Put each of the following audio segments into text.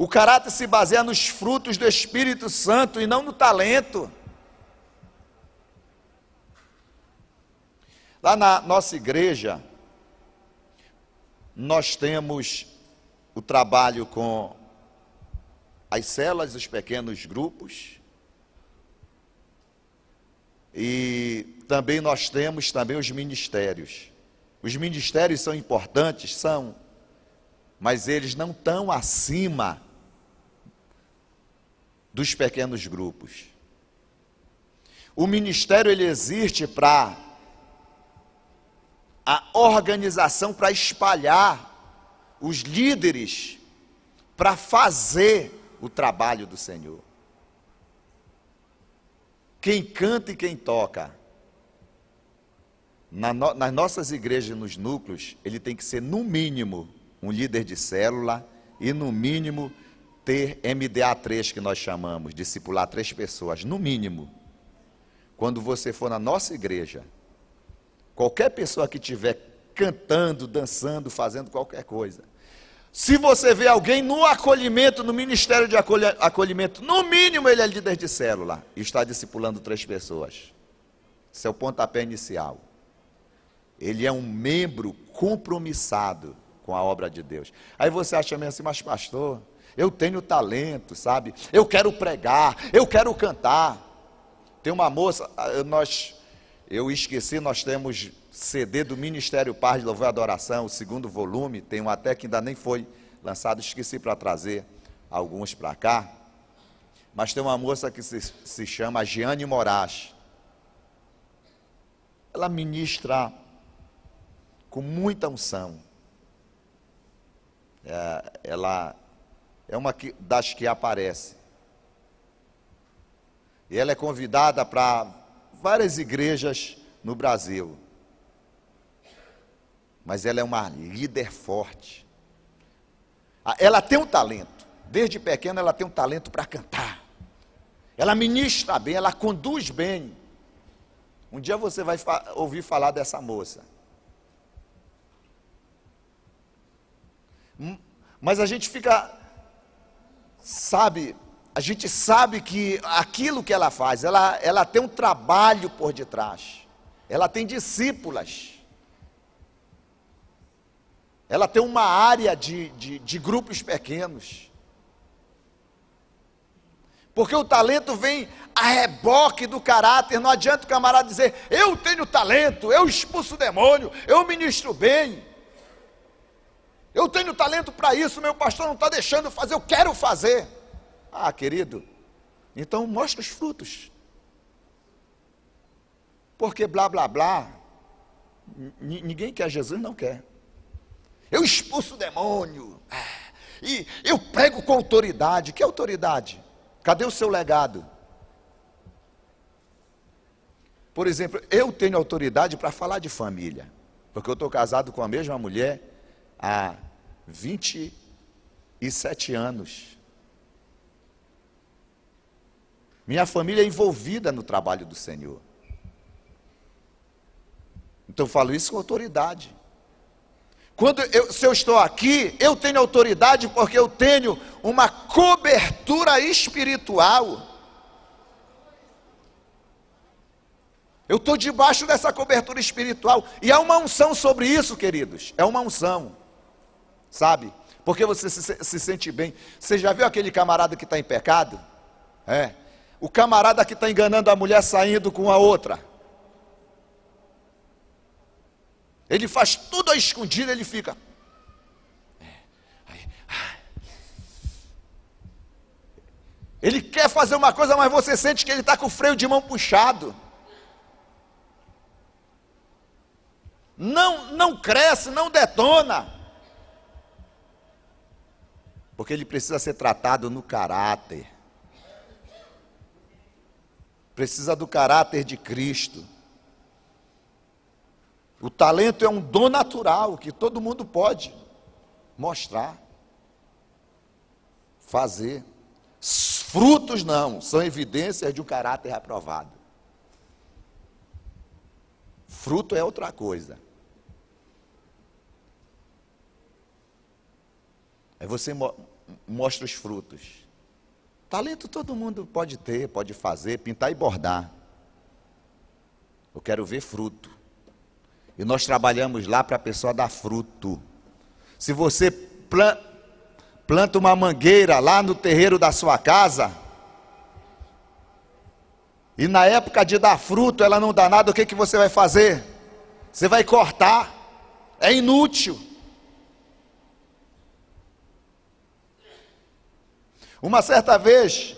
O caráter se baseia nos frutos do Espírito Santo e não no talento. Lá na nossa igreja, nós temos o trabalho com as células, os pequenos grupos, e também nós temos também os ministérios. Os ministérios são importantes, são, mas eles não estão acima dos pequenos grupos. O ministério, ele existe para a organização, para espalhar os líderes, para fazer o trabalho do Senhor. Quem canta e quem toca, nas nossas igrejas, nos núcleos, ele tem que ser, no mínimo, um líder de célula e, no mínimo, ter MDA3, que nós chamamos, discipular 3 pessoas, no mínimo. Quando você for na nossa igreja, qualquer pessoa que estiver cantando, dançando, fazendo qualquer coisa, se você vê alguém no acolhimento, no ministério de acolhimento, no mínimo ele é líder de célula e está discipulando 3 pessoas. Esse é o pontapé inicial. Ele é um membro compromissado com a obra de Deus. Aí você acha mesmo assim, mas pastor, eu tenho talento, sabe? Eu quero pregar, eu quero cantar. Tem uma moça, eu esqueci, nós temos CD do Ministério Paz de Louvor e Adoração, o 2º volume, tem um até que ainda nem foi lançado, esqueci para trazer alguns para cá, mas tem uma moça que se chama Giane Moraes. Ela ministra com muita unção. Ela é uma das que aparece. E ela é convidada para várias igrejas no Brasil. Mas ela é uma líder forte. Ela tem um talento. Desde pequena ela tem um talento para cantar. Ela ministra bem, ela conduz bem. Um dia você vai ouvir falar dessa moça. Mas a gente fica, a gente sabe que aquilo que ela faz, ela tem um trabalho por detrás. Ela tem discípulas. Ela tem uma área de grupos pequenos. Porque o talento vem a reboque do caráter. Não adianta o camarada dizer, eu tenho talento, eu expulso o demônio, eu ministro bem. Eu tenho talento para isso, meu pastor não está deixando fazer, eu quero fazer. Ah, querido, então mostra os frutos. Porque blá, blá, blá, ninguém quer Jesus, não quer. Eu expulso o demônio, e eu prego com autoridade. Que autoridade? Cadê o seu legado? Por exemplo, eu tenho autoridade para falar de família, porque eu estou casado com a mesma mulher há 27 anos. Minha família é envolvida no trabalho do Senhor. Então eu falo isso com autoridade. Se eu estou aqui, eu tenho autoridade porque eu tenho uma cobertura espiritual. Eu estou debaixo dessa cobertura espiritual. E há uma unção sobre isso, queridos. É uma unção. Sabe? Porque você se sente bem. Você já viu aquele camarada que está em pecado? O camarada que está enganando a mulher saindo com a outra. Ele faz tudo à escondida, ele fica. Ele quer fazer uma coisa, mas você sente que ele está com o freio de mão puxado. Não cresce, não detona. Porque ele precisa ser tratado no caráter. Precisa do caráter de Cristo. O talento é um dom natural que todo mundo pode mostrar, fazer. Frutos não, são evidências de um caráter aprovado. Fruto é outra coisa. É você mostra os frutos. Talento todo mundo pode ter, pode fazer, pintar e bordar. Eu quero ver fruto. E nós trabalhamos lá para a pessoa dar fruto. Se você planta uma mangueira lá no terreiro da sua casa, e na época de dar fruto ela não dá nada, o que você vai fazer? Você vai cortar. É inútil. Uma certa vez,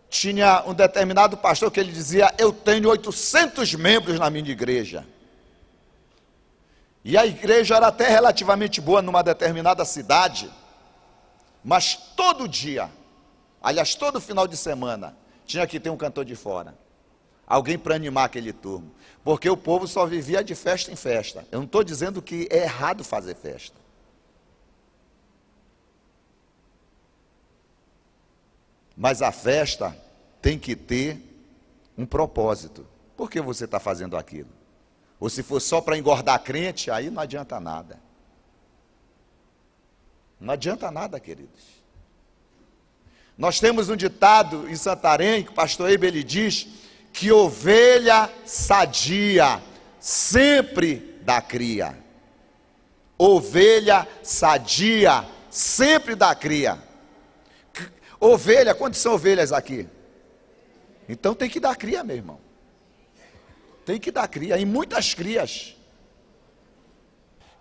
tinha um determinado pastor que ele dizia: eu tenho 800 membros na minha igreja. E a igreja era até relativamente boa numa determinada cidade, mas todo dia, aliás, todo final de semana, tinha que ter um cantor de fora, alguém para animar aquele turno, porque o povo só vivia de festa em festa. Eu não estou dizendo que é errado fazer festa, mas a festa tem que ter um propósito. Por que você está fazendo aquilo? Ou se for só para engordar crente, aí não adianta nada. Não adianta nada, queridos. Nós temos um ditado em Santarém, que o pastor Eibe, ele diz, que ovelha sadia sempre dá cria. Ovelha sadia sempre dá cria. Ovelha, quantas são ovelhas aqui? Então tem que dar cria, meu irmão. Tem que dar cria, e muitas crias.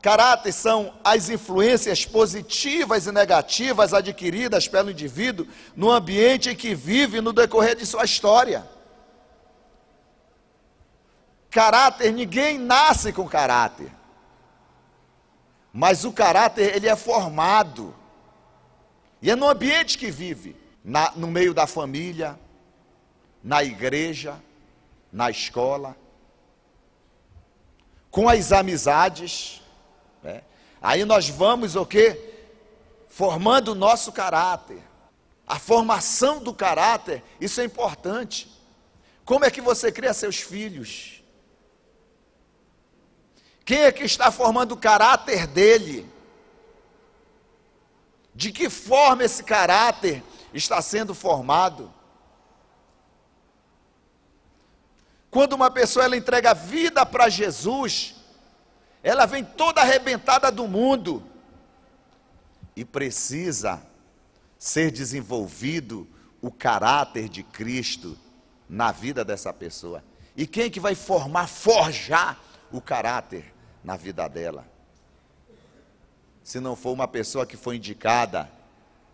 Caráter são as influências positivas e negativas adquiridas pelo indivíduo no ambiente em que vive no decorrer de sua história. Caráter, ninguém nasce com caráter. Mas o caráter, ele é formado. E é no ambiente que vive, no meio da família, na igreja, na escola, com as amizades, né? Aí nós vamos o quê? Formando o nosso caráter. A formação do caráter, isso é importante. Como é que você cria seus filhos? Quem é que está formando o caráter dele? De que forma esse caráter está sendo formado? Quando uma pessoa ela entrega a vida para Jesus, ela vem toda arrebentada do mundo e precisa ser desenvolvido o caráter de Cristo na vida dessa pessoa. E quem é que vai forjar o caráter na vida dela? Se não for uma pessoa que foi indicada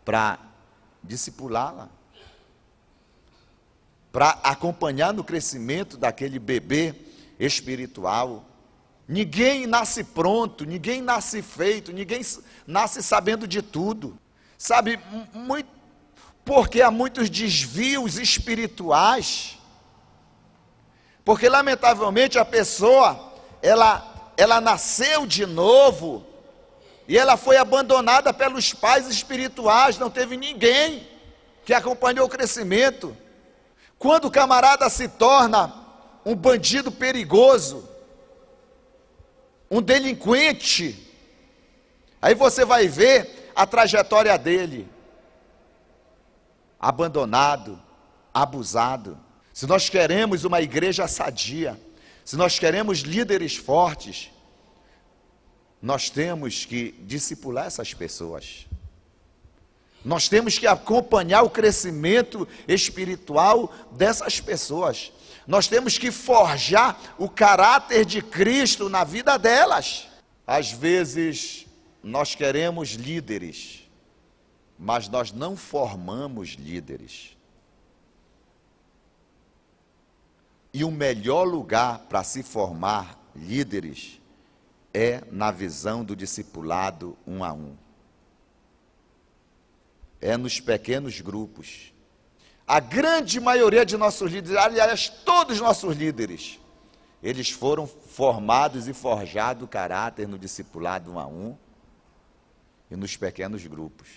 para discipulá-la, para acompanhar no crescimento daquele bebê espiritual. Ninguém nasce pronto, ninguém nasce feito, ninguém nasce sabendo de tudo. Sabe, porque há muitos desvios espirituais. Porque lamentavelmente a pessoa, ela nasceu de novo, e ela foi abandonada pelos pais espirituais, não teve ninguém que acompanhou o crescimento. Quando o camarada se torna um bandido perigoso, um delinquente, aí você vai ver a trajetória dele, abandonado, abusado. Se nós queremos uma igreja sadia, se nós queremos líderes fortes, nós temos que discipular essas pessoas. Nós temos que acompanhar o crescimento espiritual dessas pessoas. Nós temos que forjar o caráter de Cristo na vida delas. Às vezes, nós queremos líderes, mas nós não formamos líderes. E o melhor lugar para se formar líderes é na visão do discipulado 1 a 1. É nos pequenos grupos. A grande maioria de nossos líderes, aliás, todos os nossos líderes, eles foram formados e forjados o caráter no discipulado 1 a 1 e nos pequenos grupos.